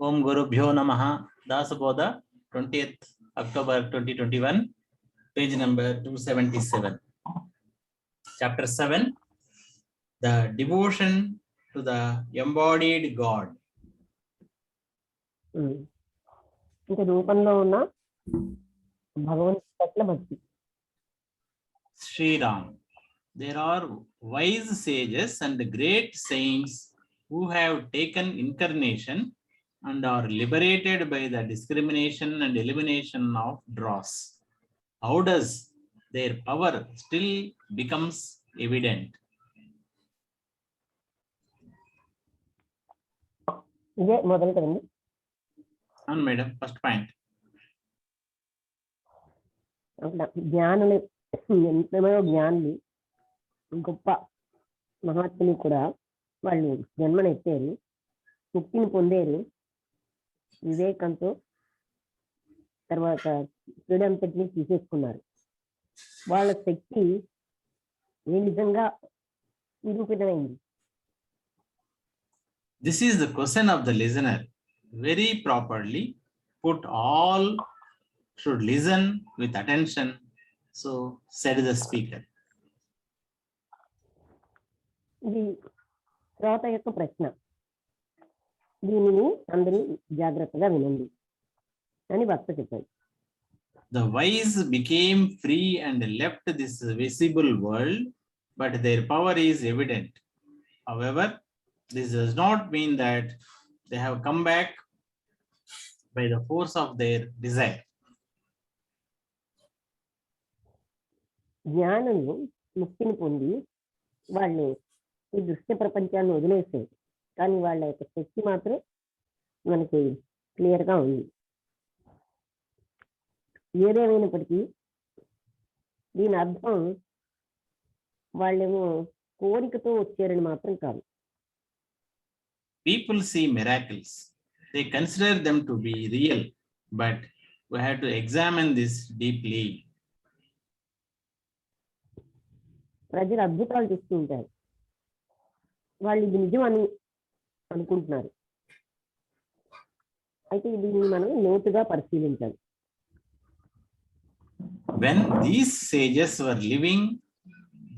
Om Gurubhyo Namaha. Dasabodha, 20th October 2021, page number 277. Chapter 7, the devotion to the embodied God. ఇంకా రూపంలో ఉన్న భగవంతుడి పట్ల భక్తి. Sri Ram. There are wise sages and great saints who have taken incarnation and are liberated by the discrimination and elimination of dross. How does their power still becomes evident? ఇదే మొదలు కదండి. అవును మేడం, ఫస్ట్ పాయింట్. జ్ఞానులు, ఎంతమో జ్ఞానులు, గొప్ప మహాత్ములు కూడా వాళ్ళు జన్మనెత్తారు, ముక్తిని పొందారు వివేకంతో. తర్వాత ఫ్రీడంతటిని తీసేసుకున్నారు. వాళ్ళ శక్తి ఏ నిజంగా నిరూపితమైంది? This is the question of the listener. Very properly put, all should listen with attention. So said the speaker. ఇది శ్రోత యొక్క ప్రశ్న. దీనిని అందరూ జాగ్రత్తగా వినండి అని భక్త చెప్పారు. The wise became free and left this visible world, but their power is evident. However, this does not mean that they have come back by the force of their desire. జ్ఞానులు ముక్తిని పొంది వాళ్ళు ఈ దృశ్య ప్రపంచాన్ని వదిలేసారు, కానీ వాళ్ళ యొక్క శక్తి మాత్రం మనకి క్లియర్ గా ఉంది. ఏదేమైనప్పటికీ దీని అర్థం వాళ్ళేమో కోరికతో వచ్చారని మాత్రం కాదు. People see miracles. They consider them to be real, but we have to examine this deeply. ప్రజలు అద్భుతాలు చూస్తూ ఉంటారు, వాళ్ళు ఇది నిజం అని అనుకుంటున్నారు. అయితే దీన్ని మనం లోతుగా పరిశీలించాలి. When these sages were living,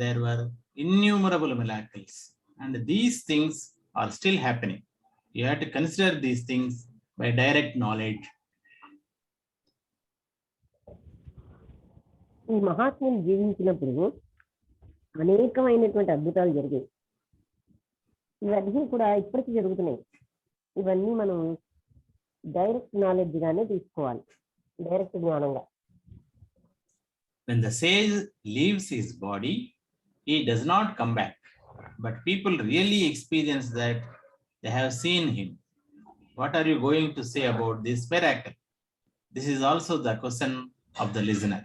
there were innumerable miracles, and these things are still happening. You have to consider these things by direct knowledge. ఈ మహాత్ములు జీవించినప్పుడు అనేకమైనటువంటి అద్భుతాలు జరిగాయి. ఇవన్నీ కూడా ఇప్పటికీ జరుగుతున్నాయి. ఇవన్నీ మనం డైరెక్ట్ నాలెడ్జ్ గానే తీసుకోవాలి, direct జ్ఞానంగా. When the sage leaves his body, he does not come back, but people really experience that they have seen him. What are you going to say about this miracle? This is also the question of the listener.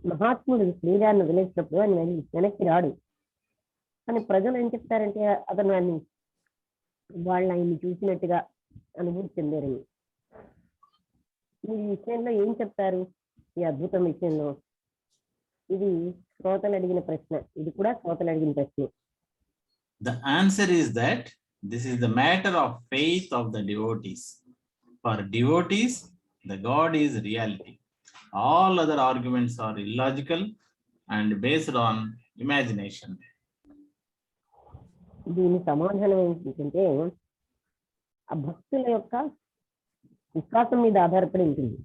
మహాత్ముడు శరీరాన్ని వదిలేసినప్పుడు ఆయన వెనక్కి రాడు, కానీ ప్రజలు ఏం చెప్తారంటే అతను వాళ్ళు ఆయన్ని చూసినట్టుగా అనుభూతి చెందారని. ఈ విషయంలో ఏం చెప్తారు? ఈ అద్భుతం విషయంలో ఇది శ్రోతలు అడిగిన ప్రశ్న. ఇది కూడా శ్రోతలు అడిగిన ప్రశ్న. The answer is that this is the matter of faith of the devotees. For devotees, the God is reality. All other arguments are illogical and based on imagination. దీని సమాధానం ఏంటంటే ఆ భక్తుల యొక్క విశ్వాసం మీద ఆధారపడి ఉంటుంది.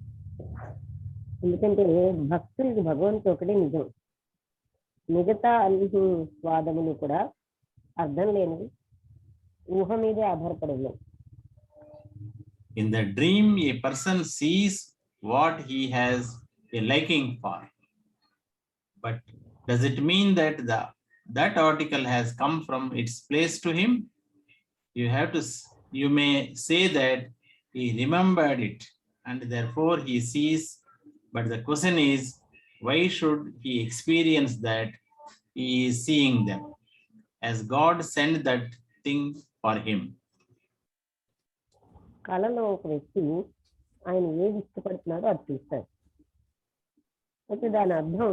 ఎందుకంటే భక్తులకి భగవంతుడు ఒకటే నిజం, మిగతా అన్ని వాదములు కూడా అర్థం లేనివి, ఊహ మీదే ఆధారపడి ఉన్నాయి. In the dream, a person sees what he has a liking for, but does it mean that that article has come from its place to him? You may say that he remembered it and therefore he sees, but the question is, why should he experience that he is seeing them, as God sent that thing for him? కళలో ఒక వ్యక్తి ఆయన ఏది ఇష్టపడుతున్నాడో అది చూస్తాడు. అయితే దాని అర్థం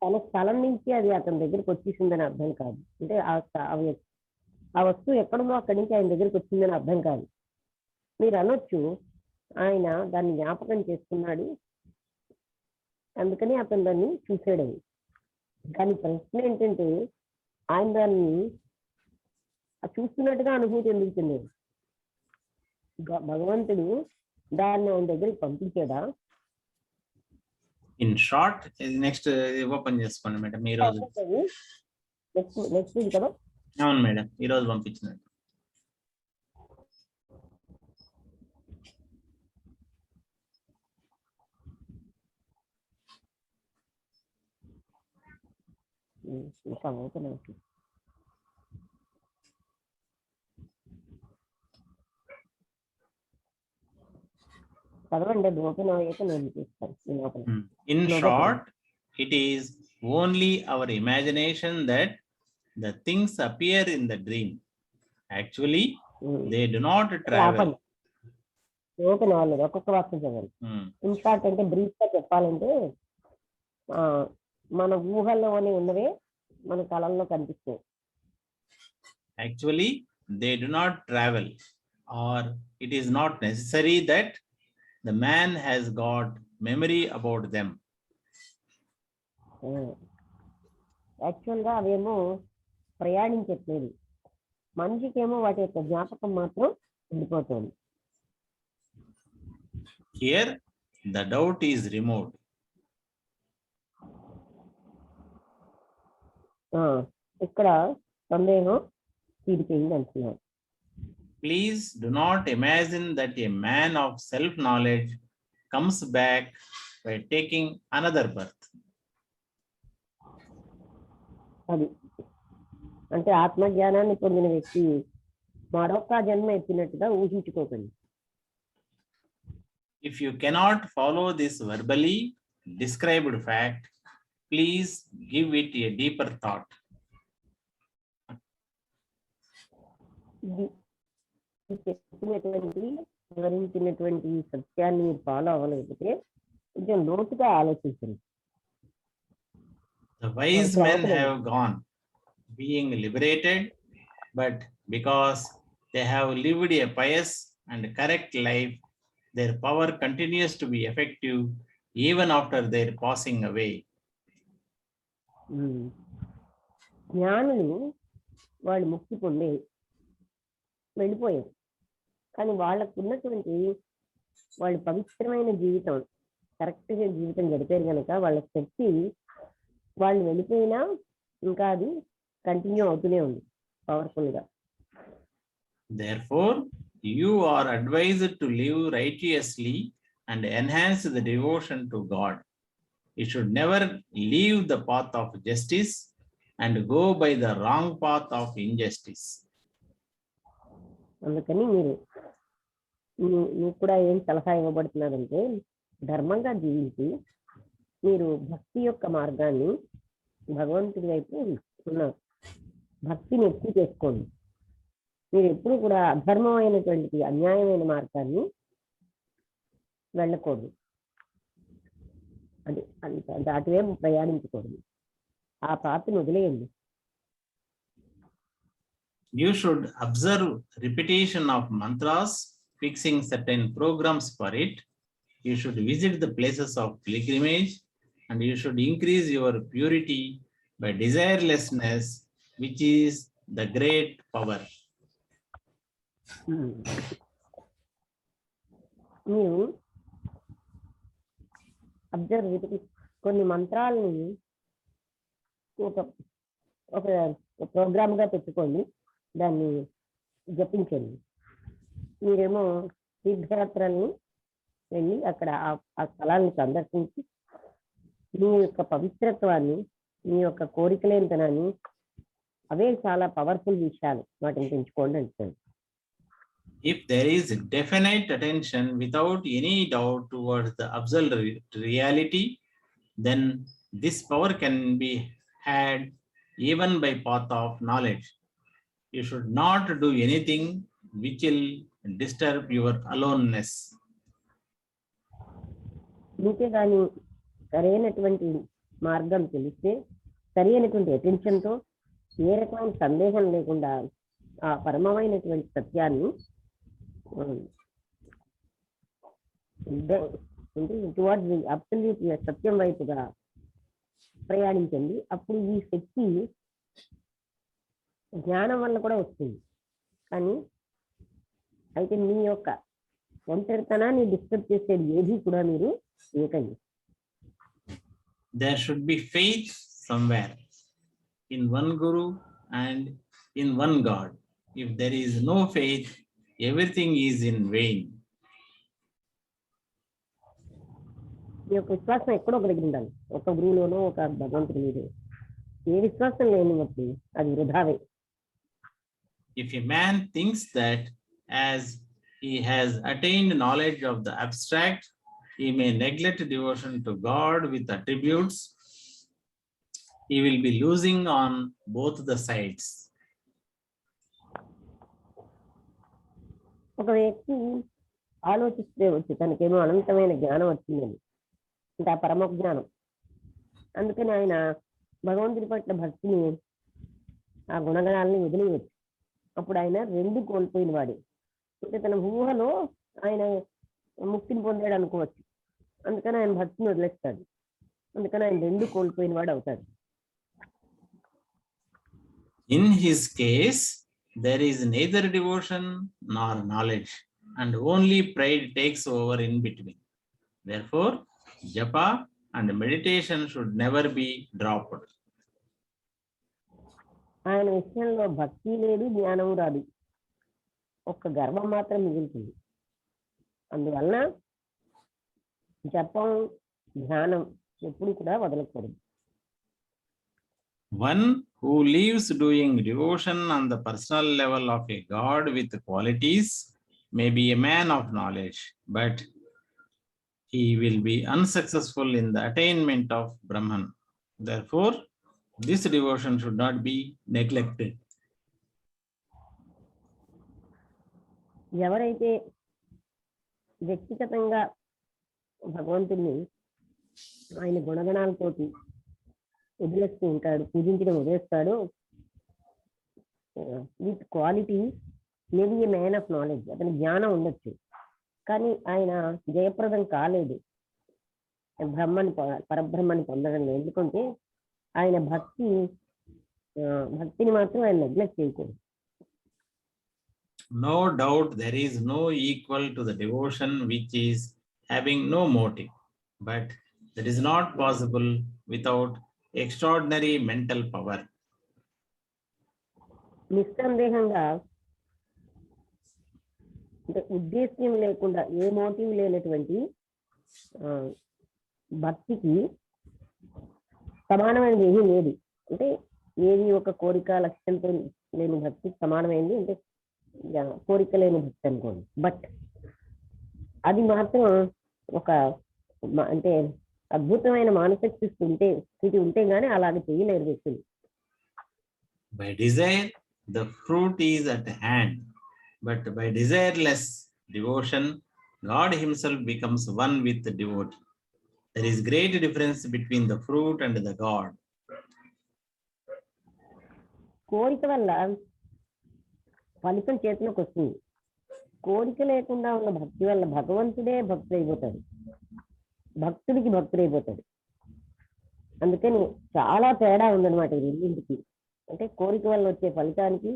తన స్థలం నుంచి అది అతని దగ్గరికి వచ్చేసిందని అర్థం కాదు. అంటే ఆ వస్తువు ఎక్కడుందో అక్కడి నుంచి ఆయన దగ్గరికి వచ్చిందని అర్థం కాదు. మీరు అనొచ్చు ఆయన దాన్ని జ్ఞాపకం చేసుకున్నాడు, అందుకని అతను దాన్ని చూసాడని. కానీ ప్రశ్న ఏంటంటే ఆయన దాన్ని చూస్తున్నట్టుగా అనుభూతి ఎందుకు చెందాడు? భగవంతుడు దాన్ని ఆయన దగ్గరికి పంపించాడా? ఇన్ షార్ట్ నెక్స్ట్ ఓపెన్ చేసుకోండి మేడం. ఈ రోజు నెక్స్ట్ ఇది కదా. అవును మేడం, ఈ రోజు పంపించినట్టు. ఇంకా ఓపెన్ అవుతుంది. చదవండి, అది ఓపెన్ అయ్యాక నేను చూస్తాను. In short, it is only our imagination that the things appear in the dream. Actually, they do not travel. Open అవ్వలేదు, ఒక్కొక్క వాక్యం చదవండి. ఇన్ షార్ట్ అంటే బ్రీఫ్ గా చెప్పాలంటే మన ఊహల్లోనే ఉన్నవే మన కళల్లో కనిపిస్తాయి. Actually, they do not travel, or it is not necessary that the man has got memory about them. Actual గా అవేమో ప్రయాణించట్లేదు, మనిషికేమో వాటి యొక్క జ్ఞాపకం మాత్రం ఉండిపోతుంది. Here, the doubt is removed. ఇక్కడ సందేహం తీరిపోయింది అంటున్నారు. Please do not imagine that a man of self-knowledge comes back by taking another birth. అది అంటే ఆత్మజ్ఞానాన్ని పొందిన వ్యక్తి మరొక జన్మ ఎత్తినట్టుగా ఊహించుకోకండి. If you cannot follow this verbally described fact, please give it a deeper thought. చెప్పినటువంటి వివరించినటువంటి సత్యాన్ని మీరు ఫాలో అవ్వలేకపోతే కొంచెం లోతుగా ఆలోచించండి. The wise men have gone, being liberated, but because they have lived a pious and correct life, their power continues to be effective even after their passing away. జ్ఞానులు వాళ్ళు ముక్తి పొందే వెళ్ళిపోయారు, కానీ వాళ్ళకు ఉన్నటువంటి వాళ్ళు పవిత్రమైన జీవితం, కరెక్ట్గా జీవితం గడిపారు కనుక వాళ్ళ శక్తి వాళ్ళు వెళ్ళిపోయినా ఇంకా అది కంటిన్యూ అవుతూనే ఉంది పవర్ఫుల్ గా. Therefore, you are advised to live righteously and enhance the devotion to God. You should never leave the path of justice and go by the wrong path of injustice. అందుకని మీకు కూడా ఏం సలహా ఇవ్వబడుతున్నారంటే ధర్మంగా జీవించి మీరు భక్తి యొక్క మార్గాన్ని భగవంతుడి వైపు ఉన్న భక్తిని ఎక్కువ చేసుకోండి. మీరు ఎప్పుడు కూడా అధర్మమైనటువంటి అన్యాయమైన మార్గాన్ని వెళ్ళకూడదు, అది అటువైపు ప్రయాణించకూడదు, ఆ పాత్రను వదిలేయండి. You should observe repetition of mantras, fixing certain programs for it. You should visit the places of pilgrimage, and you should increase your purity by desirelessness, which is the great power. మీరు observe కొన్ని మంత్రాలని ఒక programme గా పెట్టుకోండి, దాన్ని జపించండి. మీరేమో తీర్థయాత్రల్ని వెళ్ళి అక్కడ ఆ స్థలాన్ని సందర్శించి మీ యొక్క పవిత్రత్వాన్ని, మీ యొక్క కోరికలేనితనాన్ని, అవే చాలా పవర్ఫుల్ విషయాలు, వాటిని పెంచుకోండి అంటారు. If there is definite attention without any doubt towards the observed reality, then this power can be had even by path of knowledge. You should not do anything which will disturb your aloneness. ఇంకే కానీ సరైనటువంటి మార్గం తెలిస్తే సరి అయినటువంటి అటెన్షన్తో ఏ రకమైన సందేహం లేకుండా ఆ పరమమైనటువంటి సత్యాన్ని టువర్డ్స్ ది అబ్సల్యూట్ సత్యం వైపుగా ప్రయాణించండి. అప్పుడు ఈ శక్తి జ్ఞానం వల్ల కూడా వస్తుంది. కానీ అయితే మీ యొక్క ఒంటరితనాన్ని డిస్టర్బ్ చేసేది ఏది కూడా మీరు చేయకండి. There should be faith somewhere in one Guru and in one God. If there is no faith, everything is in vain. మీ యొక్క విశ్వాసం ఎక్కడో ఒక దగ్గర ఉండాలి. ఒక గురువులోనో ఒక భగవంతుడి మీద. ఏ విశ్వాసం లేనప్పుడు అది వృధావే. If a man thinks that as he has attained knowledge of the abstract, he may neglect devotion to God with attributes, he will be losing on both the sides. ఒక వ్యక్తి ఆలోచిస్తే వచ్చి తనకేమో అనంతమైన జ్ఞానం వచ్చిందని, అంటే ఆ పరమ జ్ఞానం, అందుకని ఆయన భగవంతుడి పట్ల భక్తిని ఆ గుణగణాలని వదిలేయచ్చు. అప్పుడు ఆయన రెండు కోల్పోయిన వాడు. అంటే తన ఊహలో ఆయన ముక్తిని పొందాడు అనుకోవచ్చు, అందుకని ఆయన భక్తిని వదిలేస్తాడు. అందుకని ఆయన రెండు కోల్పోయిన వాడు అవుతాడు. In his case, there is neither devotion nor knowledge, and only pride takes over in between. Therefore, japa and meditation should never be dropped. ఆయన విషయంలో భక్తి లేదు, జ్ఞానం రాదు, ఒక్క గర్వం మాత్రం మిగులుతుంది. అందువలన జపం, ధ్యానం ఎప్పుడు కూడా వదలకూడదు. One who lives doing devotion on the personal level of a God with qualities may be a man of knowledge, but he will be unsuccessful in the attainment of Brahman. Therefore, this devotion should not be neglected. ఎవరైతే వ్యక్తిగతంగా భగవంతుడిని ఆయన గుణగణాలతోటి వదిలేస్తూ ఉంటాడు, పూజించడం వదిలేస్తాడు, with quality maybe A man of knowledge, అతని జ్ఞానం ఉండొచ్చు, కానీ ఆయన జయప్రదం కాలేదు పరబ్రహ్మని పొందడంలో. ఎందుకంటే ఆయన భక్తిని మాత్రం ఆయన నెగ్లెక్ట్ చేయకూడదు. No doubt there is no equal to the devotion which is having no motive, but that is not possible without extraordinary mental power. నిస్సందేహంగా అంటే ఉద్దేశ్యం లేకుండా ఏ మోటివ్ లేనటువంటి భక్తికి సమానమైనది ఏమీ లేదు. అంటే ఏది ఒక కోరిక లక్ష్యంతో లేని భక్తికి సమానమైంది అంటే కోరిక లేని భక్తి అనుకోండి. బట్ అది మాత్రం ఒక అంటే అద్భుతమైన మానసిక స్థితి ఉంటే గానీ అలాగే చేయలేరు వ్యక్తులు. By desire, the fruit is at hand, but by desireless devotion, God himself becomes one with the devotee. There is great difference between the fruit and the God. కోరిక వల్ల ఫలితం చేతిలోకి వస్తుంది. కోరిక లేకుండా ఉన్న భక్తి వల్ల భగవంతుడే భక్తుడైపోతాడు, భక్తుడికి భక్తుడైపోతాడు. అందుకని చాలా తేడా ఉందన్నమాట ఈ రెండింటికి. అంటే కోరిక వల్ల వచ్చే ఫలితానికి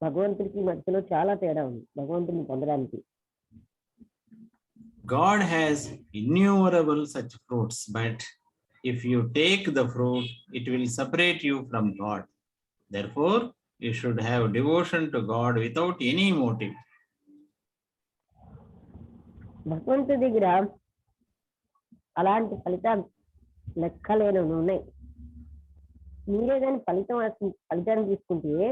భగవంతుడికి మధ్యలో చాలా తేడా ఉంది భగవంతుడిని పొందడానికి. God has innumerable such fruits, but if you take the fruit, it will separate you from God. Therefore, you should have devotion to God without any motive. భగవంతుడి దగ్గర అలాంటి ఫలితాలు లెక్కలేనవి ఉన్నాయి. మీరే కానీ ఫలితాన్ని తీసుకుంటే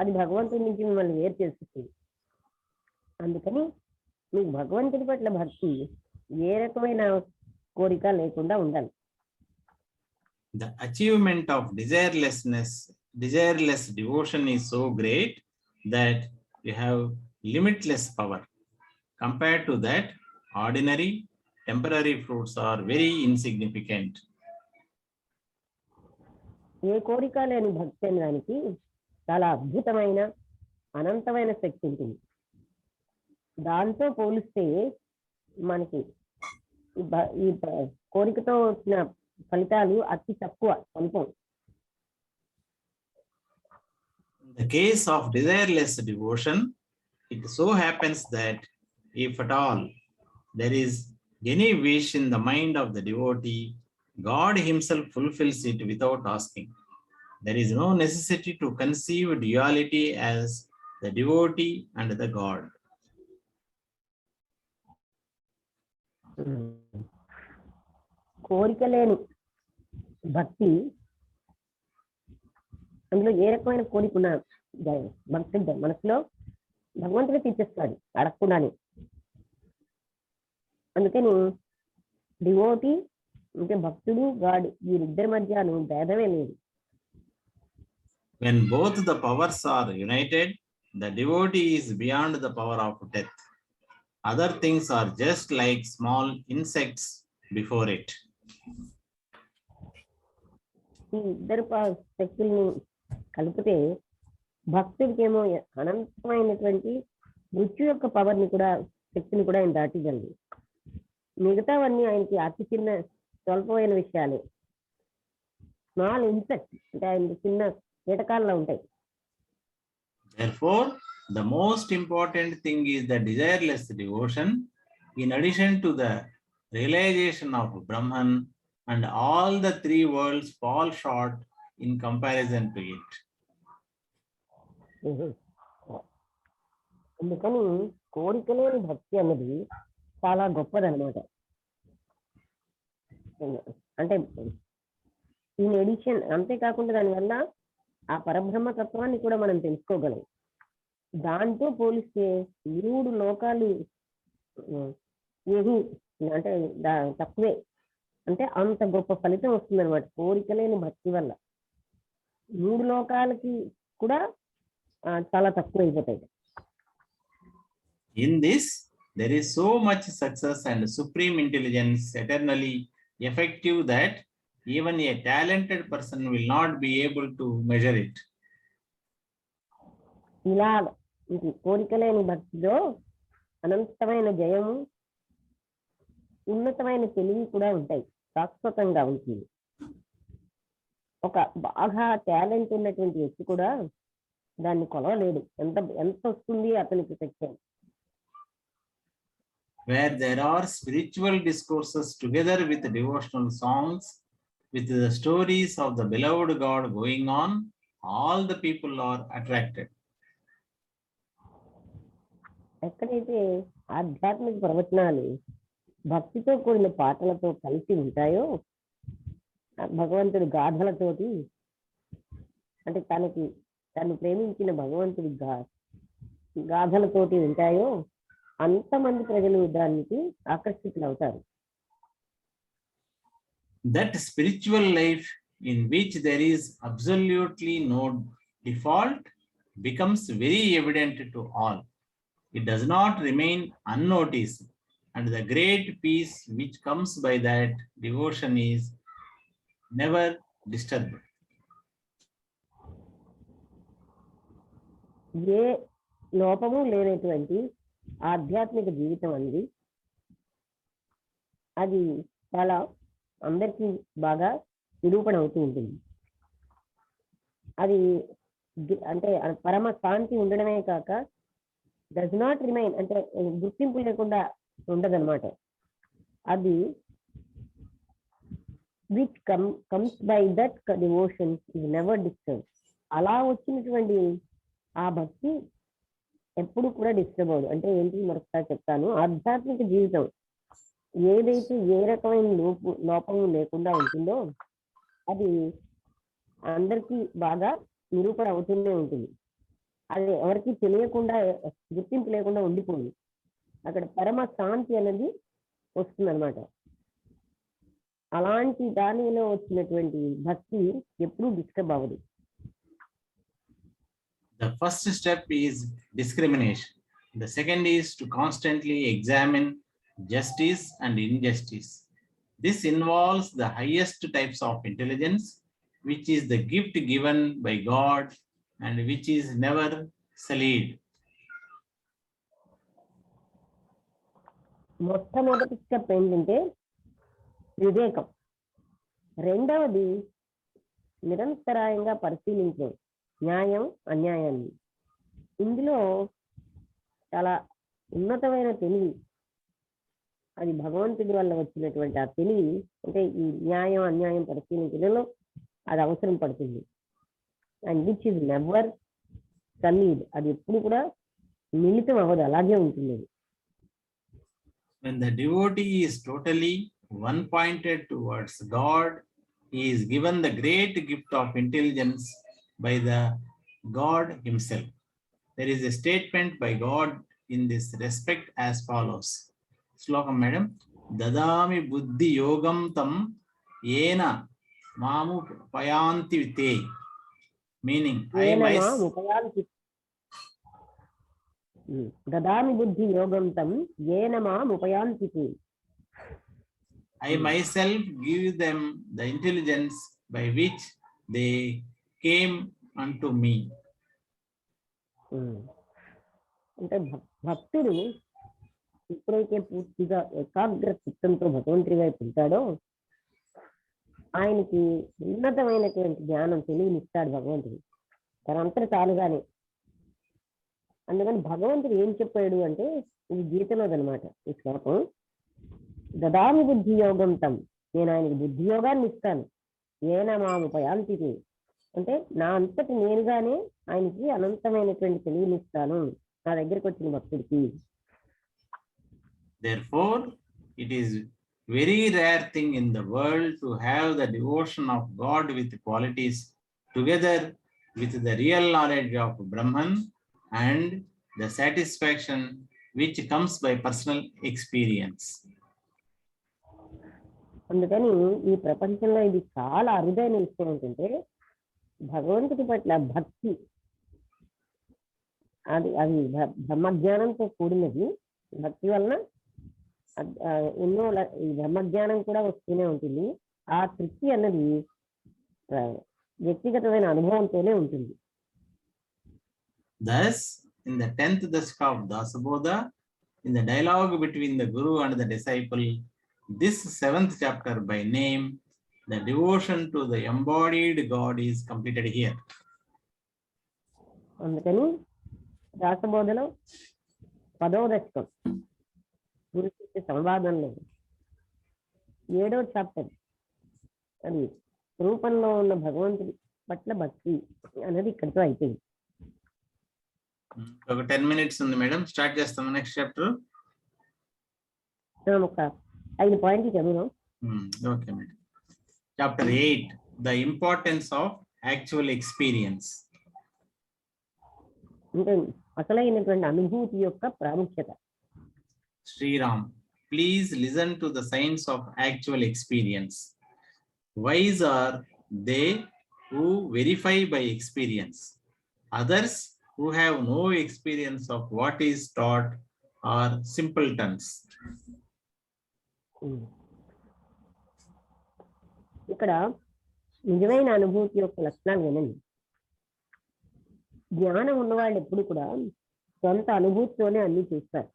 అది భగవంతుడి నుంచి మిమ్మల్ని వేరు చేస్తుంది. అందుకని మీకు భగవంతుడి పట్ల భక్తి ఏ రకమైన కోరిక లేకుండా ఉండాలి. The achievement of desireless devotion is so great that you have limitless power. Compared to that, ordinary temporary fruits are very insignificant. ఏ కోరిక లేని భక్తి అనే దానికి చాలా అద్భుతమైన అనంతమైన శక్తి ఉంటుంది. దాంతో పోలిస్తే మనకి ఈ కోరికతో వచ్చిన ఫలితాలు అతి తక్కువ, స్వల్పం. In the case of desireless devotion, it so happens that if at all there is any wish in the mind of the devotee, God himself fulfills it without asking. There is no necessity to conceive duality as the devotee and the God. కోరిక లేని భక్తి, అందులో ఏ రకమైన కోరిక ఉన్న భక్తి మనసులో భగవంతుడే తీర్చేస్తాడు అడగకుండానే. అందుకని డివోటీ అంటే భక్తుడు, గాడ్, వీరిద్దరి మధ్య భేదమే లేదు. When both the powers are united, the devotee is beyond the power of death. Other things are just like small insects before it. ఈ ఇద్దరు శక్తుల్ని కలిపితే భక్తుడికి ఏమో అనంతమైనటువంటి మృత్యు యొక్క పవర్ని కూడా, శక్తిని కూడా ఆయన దాటిగలదు. మిగతావన్నీ ఆయనకి అతి చిన్న స్వల్పమైన విషయాలే. స్మాల్ ఇన్సెక్ట్ అంటే ఆయన చిన్న కీటకాల్లో ఉంటాయి. Therefore, the most important thing is the desireless devotion, in addition to the realization of Brahman, and all the three worlds fall short in comparison to it. అందుకని కోరికలేని భక్తి అన్నది చాలా గొప్పదన్నమాట. అంటే ఇన్ ఎడిషన్, అంతేకాకుండా దానివల్ల ఆ పరబ్రహ్మ తత్వాన్ని కూడా మనం తెలుసుకోగలం. దాంతో పోలిస్తే 3 లోకాలు ఏది అంటే తక్కువే. అంటే అంత గొప్ప ఫలితం వస్తుంది అనమాట కోరికలేని భక్తి వల్ల. 3 లోకాలకి కూడా చాలా తక్కువ అయిపోతాయి. In this, there is so much success and supreme intelligence eternally effective that even a talented person will not be able to measure it. ఇలా ఇది కోరికలేని భక్తిలో అనంతమైన జయము, ఉన్నతమైన తెలివి కూడా ఉంటాయి, శాశ్వతంగా ఉంటుంది. ఒక బాగా టాలెంట్ ఉన్నటువంటి వ్యక్తి కూడా దాన్ని కొలవలేడు, ఎంత వస్తుంది అతనికి శక్తి. Where there are spiritual discourses together with devotional songs, with the stories of the beloved God going on, all the people are attracted. ఎక్కడైతే ఆధ్యాత్మిక ప్రవచనాలు భక్తితో కూడిన పాటలతో కలిసి ఉంటాయో, భగవంతుడి గాథలతోటి, అంటే తను ప్రేమించిన భగవంతుడి గాథలతోటి ఉంటాయో, అంతమంది ప్రజలు దానికి ఆకర్షితులవుతారు. That spiritual life in which there is absolutely no default becomes very evident to all. It does not remain unnoticed, and the great peace which comes by that devotion is never disturbed. ఏ లోపము లేనటువంటి ఆధ్యాత్మిక జీవితం అనేది అది చాలా అందరికీ బాగా నిరూపణ అవుతూ ఉంటుంది. అది అంటే పరమ శాంతి ఉండడమే కాక డస్ నాట్ రిమైన్, అంటే గుర్తింపు లేకుండా ఉండదన్నమాట. అది which comes by that devotion is never disturb. అలా వచ్చినటువంటి ఆ భక్తి ఎప్పుడు కూడా డిస్టర్బ్ అవ్వదు. అంటే ఏంటి మరొకసారి చెప్తాను. ఆధ్యాత్మిక జీవితం ఏదైతే ఏ రకమైన లోపము లేకుండా ఉంటుందో అది అందరికీ బాగా నిరూపణ అవుతూనే ఉంటుంది. అది ఎవరికి తెలియకుండా, గుర్తింపు లేకుండా ఉండిపోయింది. అక్కడ పరమ శాంతి అనేది వస్తుంది అనమాట. అలాంటి దానిలో వచ్చినటువంటి భక్తి ఎప్పుడూ డిస్టర్బ్ అవ్వదు. The first step is discrimination. The second is to constantly examine justice and injustice. This involves the highest types of intelligence, which is the gift given by God and which is never sullied. మొట్టమొదటి step ఏంటంటే వివేకం. రెండవది నిరంతరాయంగా పరిశీలించే న్యాయం అన్యాయాన్ని. ఇందులో చాలా ఉన్నతమైన తెలివి, అది భగవంతుడి వల్ల వచ్చినటువంటి ఆ తెలివి, అంటే ఈ న్యాయం అన్యాయం పరిశీలించడంలో అది అవసరం పడుతుంది. And which is never sullied, అది ఎప్పుడు కూడా మిళితం అవ్వదు, అలాగే ఉంటుంది. When the devotee is totally one-pointed towards God, he is given the great gift of intelligence by the God himself. There is a statement by God in this respect as follows. Slokam, madam. Dadami buddhi yogam tam yena mamu payanti te. Meaning, దదామి బుద్ధి యోగం తం ఏన మాం ఉపయాంతి తే. I myself give them the intelligence by which they came unto me. అంటే భక్తుడు ఎప్పుడైతే పూర్తిగా ఏకాగ్ర చిత్తంతో భగవంతుడి వైపు ఉంటాడో ఆయనకి ఉన్నతమైనటువంటి జ్ఞానం తెలియనిస్తాడు భగవంతుడు తనంతట తానుగానే. అందుకని భగవంతుడు ఏం చెప్పాడు అంటే, ఇది గీతలోదనమాట ఈ శ్లోకం. దదామి బుద్ధి యోగం తం, నేను ఆయనకి బుద్ధి యోగాన్ని ఇస్తాను. ఏన మాముపయాంతి, అంటే నా అంతటి నేనుగానే ఆయనకి అనంతమైనటువంటి తెలివినిస్తాను నా దగ్గరికి వచ్చిన భక్తుడికి. Therefore, it is very rare thing in the world to have the devotion of God with qualities together with the real knowledge of Brahman and the satisfaction which comes by personal experience. అందుకని ఈ ప్రపంచంలో ఇది చాలా అరుదైన విషయం ఏంటంటే భగవంతుడి పట్ల భక్తి, అది బ్రహ్మజ్ఞానంతో కూడినది. భక్తి వలన ఎన్నో ఈ బ్రహ్మజ్ఞానం కూడా వస్తూనే ఉంటుంది. ఆ తృప్తి అన్నది వ్యక్తిగతమైన అనుభవంతోనే ఉంటుంది. Thus, in the 10th Dashka of Dasabodha, in the dialogue between the Guru and the disciple, this 7th chapter by name, the devotion to the embodied God is completed here. అందుకని దాసబోధలో 10వ దశకం గురు శిష్య సంవాదంలో 7వ చాప్టర్, అది రూపంలో ఉన్న భగవంతుడి పట్ల భక్తి అనేది ఇక్కడితో అయిపోయింది. ఒక 10 minutes ఉంది మేడం, స్టార్ట్ చేస్తాము నెక్స్ట్ చాప్టర్. ఒక 5 పాయింట్లు చదువుదాం. Okay madam. Chapter 8, the importance of actual experience. అంటే అసలైనటువంటి అనుభూతి యొక్క ప్రాముఖ్యత. Sriram, please listen to the science of actual experience. Wise are they who verify by experience. Others who have no experience of what is taught are simpletons. ఇక్కడ నిజమైన అనుభూతి యొక్క లక్షణాలు వినండి. జ్ఞానం ఉన్నవాళ్ళు ఎప్పుడు కూడా సొంత అనుభూతితోనే అన్ని చూస్తారు.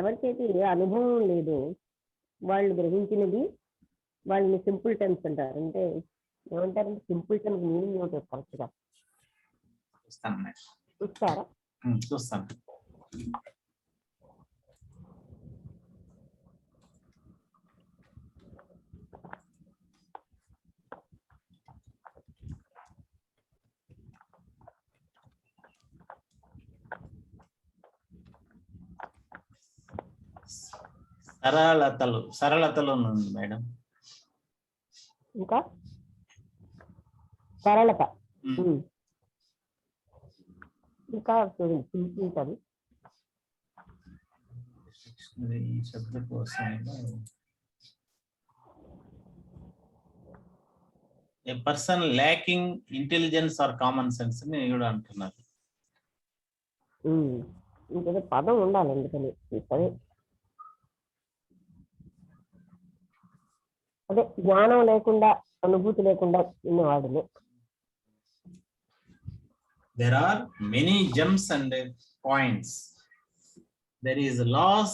ఎవరికైతే ఏ అనుభవం లేదో వాళ్ళు గ్రహించినది వాళ్ళని సింపుల్టన్స్ అంటారు. అంటే ఏమంటారంటే సింపుల్టన్స్ మీనింగ్ ఏమిటో కరెక్ట్గా చూస్తారా? చూస్తాను. సరళతలో ఉంది మేడం. ఇంకా సరళత, ఇంకా చూపించాలి. A person lacking intelligence or common sense ని కూడా అంటున్నారు. ఇంకేదో పదం ఉండాలి అందుకని అదే జ్ఞానం లేకుండా అనుభూతి లేకుండా ఉన్నవాడులే. There are many gems and points. There is loss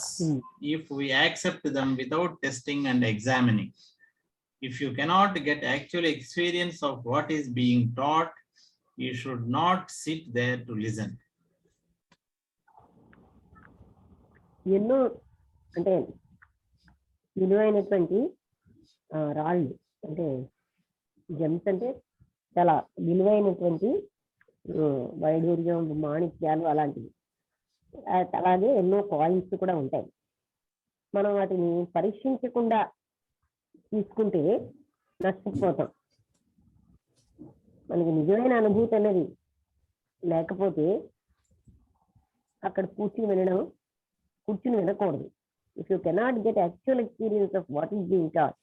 if we accept them without testing and examining. If you cannot get actual experience of what is being taught, you should not sit there to listen. ఎన్నో అంటే విలువైనటువంటి రాళ్ళు, అంటే Gems అంటే చాలా విలువైనటువంటి వైడూర్యం, మాణిక్యాలు అలాంటివి. అలాగే ఎన్నో కాయిన్స్ కూడా ఉంటాయి. మనం వాటిని పరీక్షించకుండా తీసుకుంటే నష్టపోతాం. మనకి నిజమైన అనుభూతి అనేది లేకపోతే అక్కడ కూర్చుని వినకూడదు. If you cannot get actual experience of what is being taught,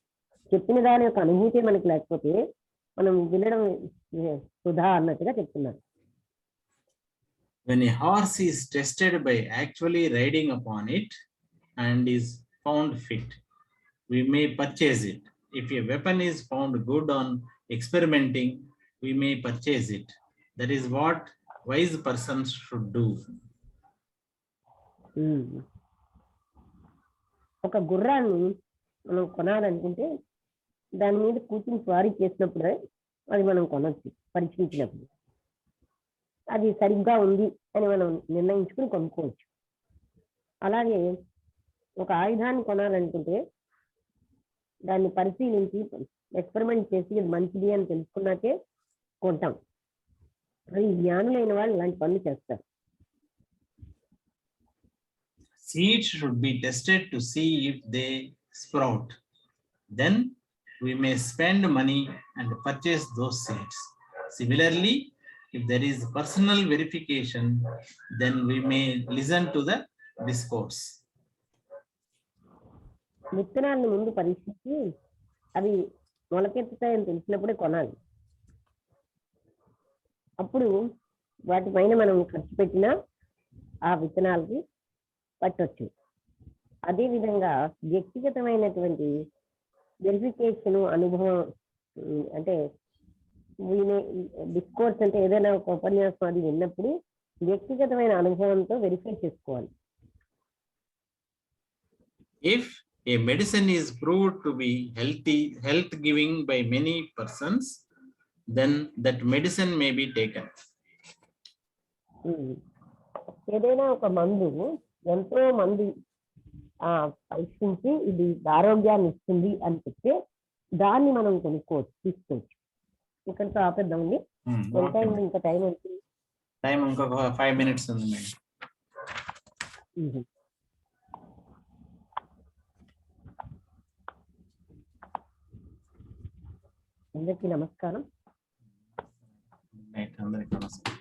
చెప్పిన దాని యొక్క అనుభూతి మనకి లేకపోతే మనం వినడం సుధా అన్నట్టుగా చెప్తున్నారు. When a horse is tested by actually riding upon it and is found fit, we may purchase it. If a weapon is found good on experimenting, we may purchase it. That is what wise persons should do. ఒక గుర్రాన్ని మనం కొనాలనుకుంటే దాని మీద కూర్చుని స్వారీ చేసినప్పుడే అది మనం కొనవచ్చు. పరీక్షించినప్పుడు అది సరిగ్గా ఉంది అని మనం నిర్ణయించుకుని కొనుక్కోవచ్చు. అలాగే ఒక ఆయుధాన్ని కొనాలనుకుంటే దాన్ని పరిశీలించి ఎక్స్పెరిమెంట్ చేసి ఇది మంచిది అని తెలుసుకున్నాకే కొంటాం. అది జ్ఞానులైన వాళ్ళు ఇలాంటి పనులు చేస్తారు. Seeds should be tested to see if they sprout. Then we may spend money and purchase those seeds. Similarly, if there is personal verification, then we may listen to the discourse. విత్తనాలను ముందు పరీక్షించి అవి మొలకెత్తుతాయని తెలిసినప్పుడే కొనాలి. అప్పుడు వాటిపైన మనం ఖర్చు పెట్టినా ఆ విత్తనాలకి పట్టొచ్చు. అదేవిధంగా వ్యక్తిగతమైనటువంటి వెరిఫికేషన్ అనుభవం, అంటే డిస్కోర్స్ అంటే ఏదైనా ఒక ఉపన్యాసం అది విన్నప్పుడు వ్యక్తిగతమైన అనుభవంతో వెరిఫై చేసుకోవాలి. If a medicine is proved to be health giving by many persons, then that medicine may be taken. ఏదైనా ఒక మందు ఎంతో మంది పరీక్షించి ఇది ఆరోగ్యాన్ని ఇస్తుంది అని చెప్తే దాన్ని మనం కొనుక్కోవచ్చు, తీసుకోవచ్చు. ఇక్కడితో ఆపేద్దామండి. ఎంత అయింది? ఇంకా టైం ఎంత? టైం ఇంకొక 5 minutes ఉంది మేడం. అందరికీ నమస్కారం. అందరికీ నమస్కారం.